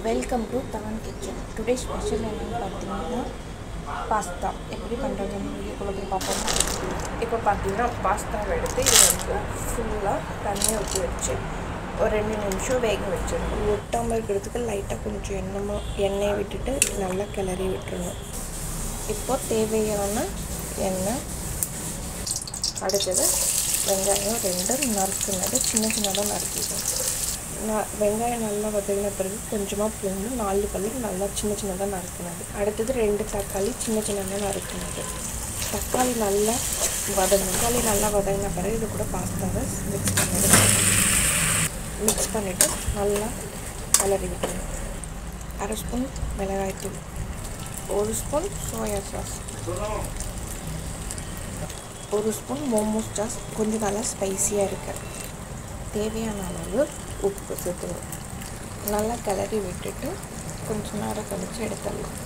Welcome to Dhawan kitchen. Today special என்னென்னு பார்த்தீங்கன்னா pasta எப்படி பண்ணுறதுன்னு வீடியோக்குள்ளே போய் பார்ப்போம். இப்போ பார்த்தீங்கன்னா பாஸ்தாவை எடுத்து இது வந்து ஃபுல்லாக தண்ணியை ஊற்றி வச்சு ஒரு 2 நிமிஷம் வேக வச்சிடணும். ஒட்டாமல் இருக்கிறதுக்கு லைட்டாக கொஞ்சம் எண்ணெயை விட்டுட்டு நல்லா கிளறி விட்டுருணும். இப்போது தேவையான எண்ணெய், அடுத்தது வெங்காயம் 2 நறுக்குனது சின்னதாக நறுக்கிக்கணும். வெங்காயம் நல்லா வதங்கின பிறகு கொஞ்சமாக பூண்டு 4 பல்லு நல்லா சின்னதாக நறுக்குனது. அடுத்தது 2 தக்காளி சின்னதாக நறுக்குனது. தக்காளி நல்லா வதங்கின பிறகு இது கூட பாஸ்தாவை மிக்ஸ் பண்ணிவிட்டு நல்லா கலரி விட்டுருணும். 1/2 ஸ்பூன் மிளகாய்த்தூள், 1 spoon soya sauce, 1 spoon momos sauce, கொஞ்சம் நல்லா ஸ்பைஸியாக இருக்குது. தேவையான அளவு உப்பு சேர்த்துக்கணும். நல்லா கிளறி விட்டுட்டு கொஞ்சம் நேரம் கழித்து எடுத்துடலாம்.